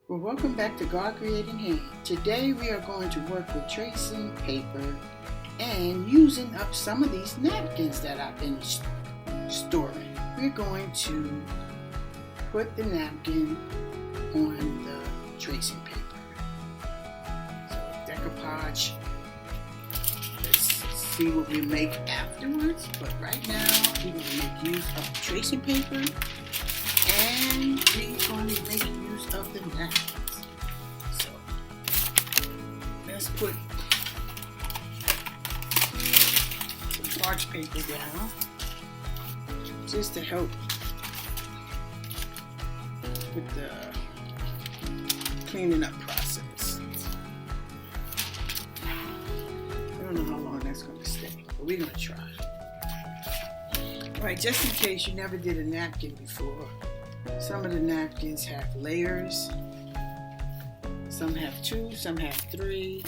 Well, welcome back to God Creating Hand. Today we are going to work with tracing paper and using up some of these napkins that I've been storing. We're going to put the napkin on the tracing paper. So decoupage. Let's see what we make afterwards. But right now we're going to make use of tracing paper and we're going to make use of the napkins. So let's put some parch paper down just to help with the cleaning up process. I don't know how long that's going to stay, but we're going to try. Alright, just in case you never did a napkin before, some of the napkins have layers. Some have 2, some have 3,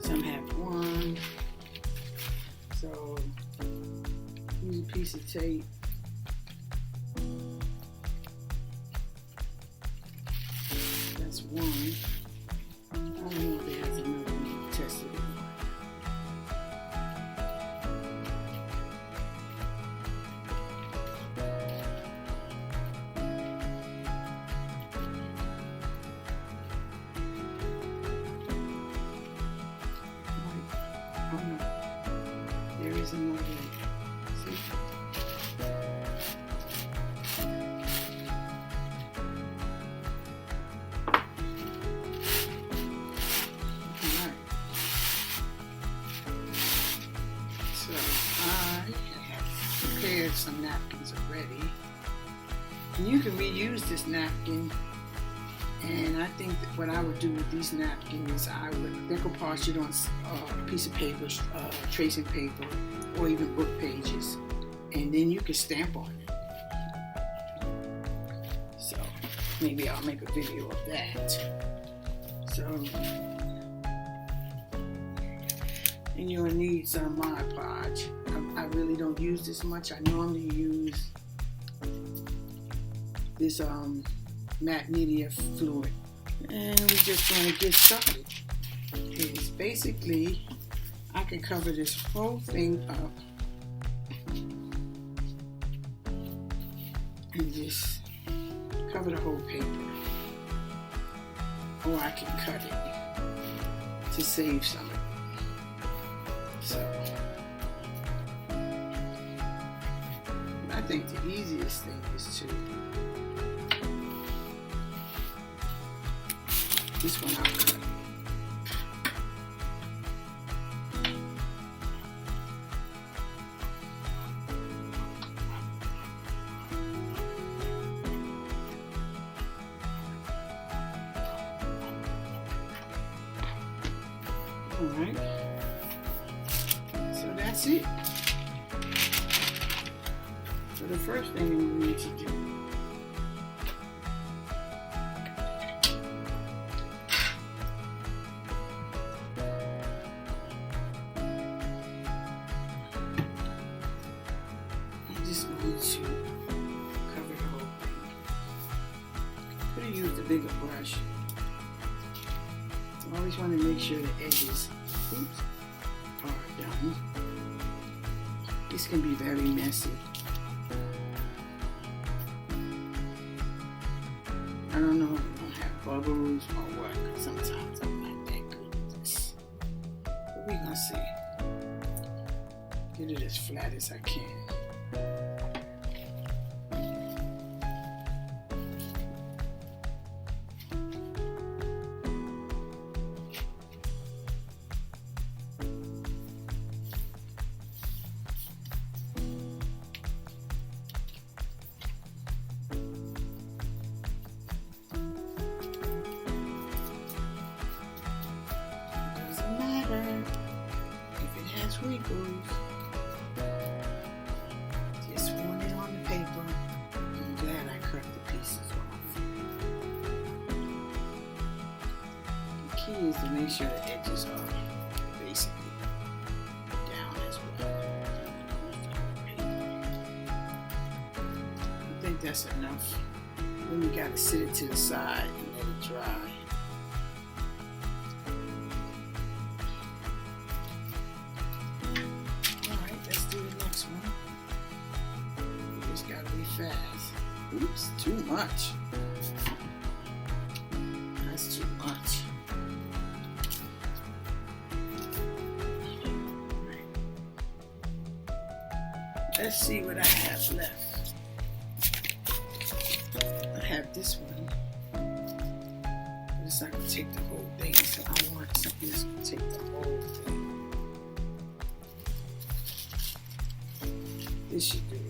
some have 1. So use a piece of tape. That's 1. I don't know if it has another one. Test it. Oh no, there is another. See? Alright. So I have prepared some napkins already. And you can reuse this napkin. And I think that what I would do with these napkins is I would decoupage it on a piece of paper, tracing paper, or even book pages, and then you can stamp on it. So maybe I'll make a video of that. So, and you'll need some Mod Podge. I really don't use this much. I normally use this matte media fluid, and we're just going to get started. It's basically, I can cover this whole thing up and just cover the whole paper, or I can cut it to save some of it. So I think the easiest thing is to this one I'll cut. Alright. So that's it. So the first thing we need to do just going to cover the whole thing. Could have used a bigger brush. I always want to make sure the edges are done. This can be very messy. I don't know if it's going to have bubbles or what, because sometimes I'm not that good at this. But we're going to see. Get it as flat as I can. Wrinkles. Just want it on the paper. I'm glad I cut the pieces off. The key is to make sure the edges are basically down as well. I think that's enough. Then you gotta sit it to the side and let dry. Alright, let's do the next one. You just gotta be fast. Oops, too much. That's too much. Let's see what I have left. I have this one. It's not going to take the whole thing, so I want something that's going to take the whole thing. This should do it.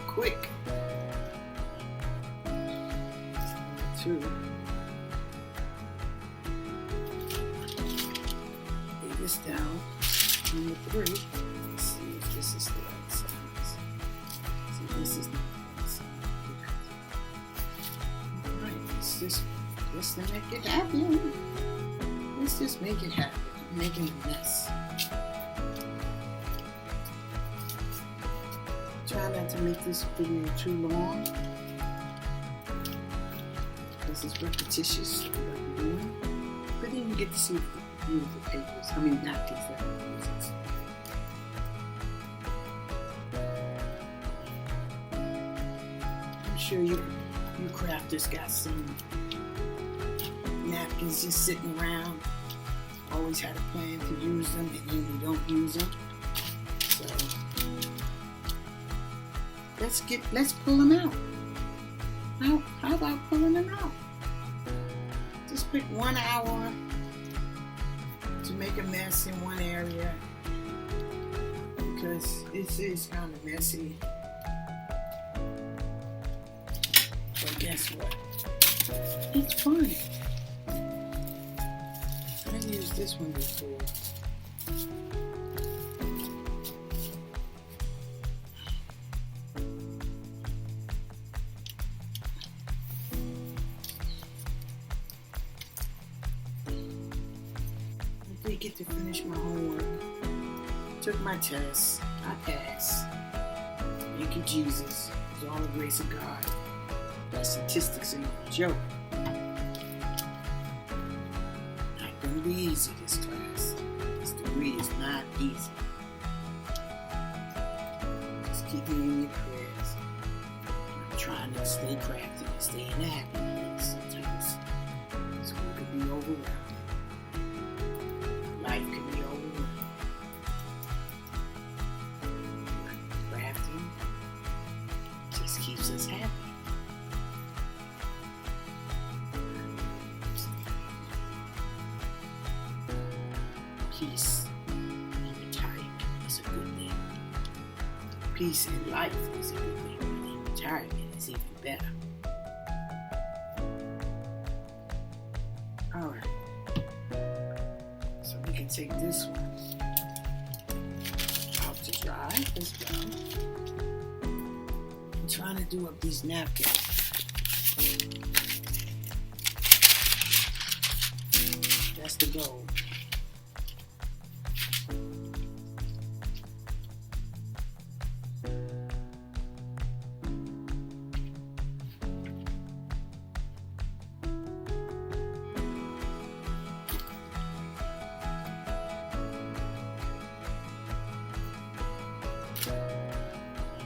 Quick. Two. Lay this down. Number three. Let's see if this is the right size. See, this is not the right size. Alright, let's just make it happen. Let's just make it happen. I'm making a mess. Try not to make this video too long. This is repetitious, like I'm doing. But then you get to see the beautiful papers. I mean, napkins that I'm using. I'm sure you crafters got some napkins just sitting around. Always had a plan to use them, and then you don't use them. So let's pull them out. How about pulling them out? Just pick 1 hour to make a mess in one area, because this is kind of messy. But guess what? It's fun. I used this one before. I did get to finish my homework. Took my test. I passed. Thank you, Jesus. It's all the grace of God. That statistics ain't a joke. Not gonna be easy, this class. This degree is not easy. Just keep me in your prayers. I'm trying to stay crafty and stay in the happy place. Sometimes school can be overwhelming. Life can be overwhelming. Crafting just keeps us happy. Peace in retirement is a good thing. Peace in life is a good thing, but in retirement is even better. Alright. So we can take this one out to dry as well. I'm trying to do up these napkins. That's the goal.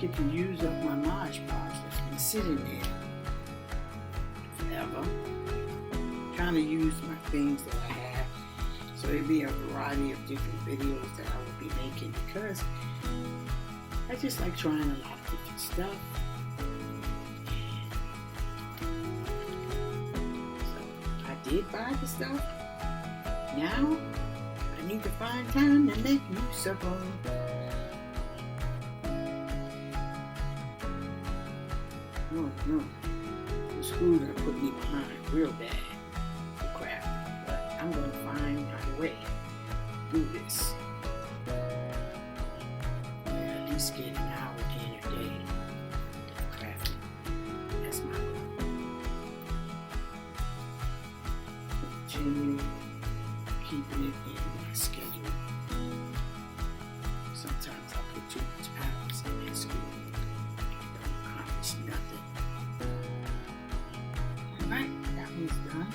Get to use up my Mod Podge that's been sitting there forever. Trying to use my things that I have. So there'll be a variety of different videos that I will be making, because I just like trying a lot of different stuff. So I did buy the stuff. Now I need to find time to make use of them. No. The school gonna put me behind real bad for crafting, but I'm gonna find my way through this. Yeah, least get an hour in a day crafting. That's my goal. Continue keeping it in my schedule. Sometimes I put too much hours in school. Don't accomplish nothing. Alright, that one's done.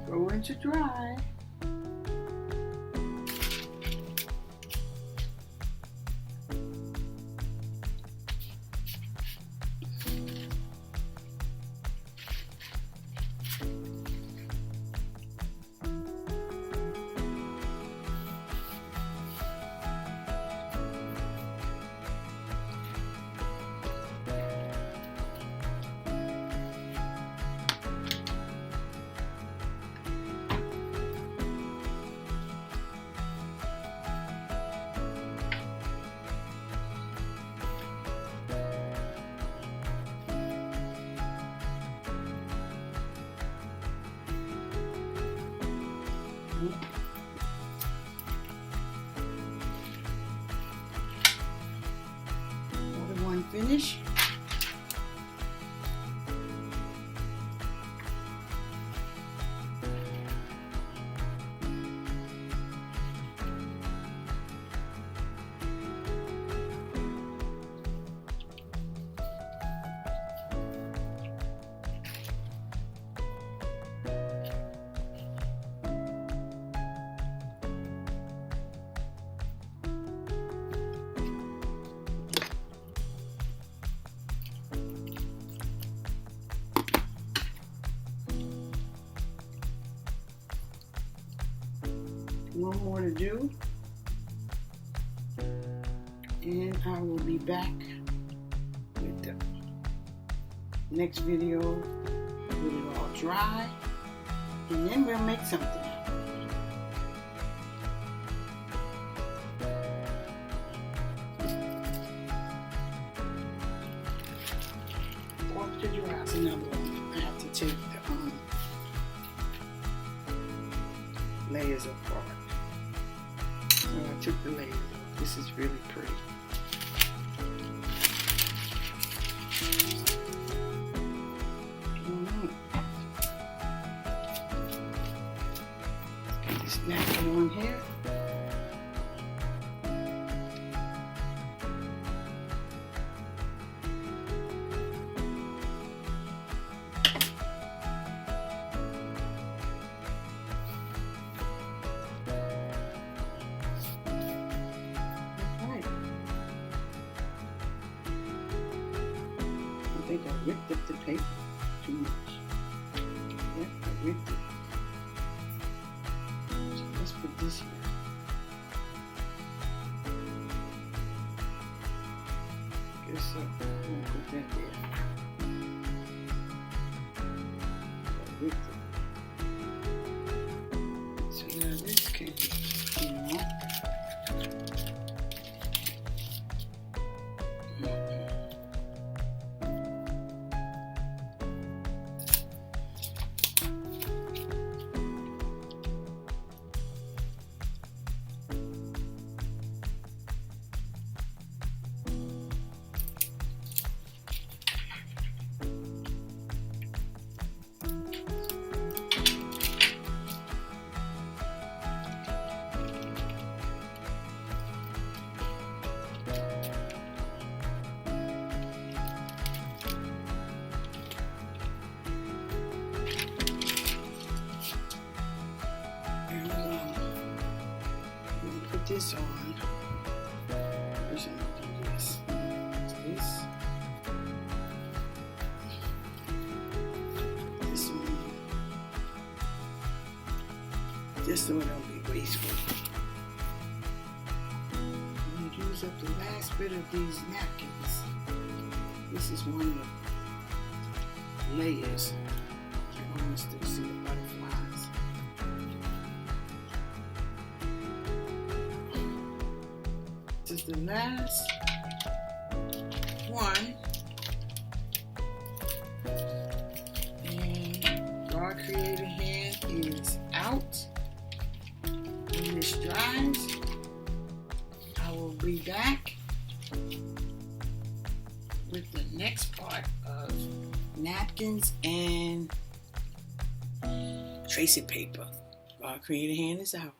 Going to dry. Another one finish. One more to do, and I will be back with the next video with it all dry, and then we'll make something out of it. Off to dry is another one. I have to take the layers apart. So I took the layers off. This is really pretty. Get this napkin on here. I think I ripped up the paper too much. Yep, I ripped it. So let's put this here. Guess so. I'm gonna put that there. I ripped it. So now this can come off. This on. First I'm gonna do this. This one. Just so it don't be wasteful. I'm gonna use up the last bit of these napkins. This is one of the layers. You can still see the butterflies. This is the last one. And Raw Creator Hand is out. When this dries, I will be back with the next part of napkins and tracing paper. Raw Creator Hand is out.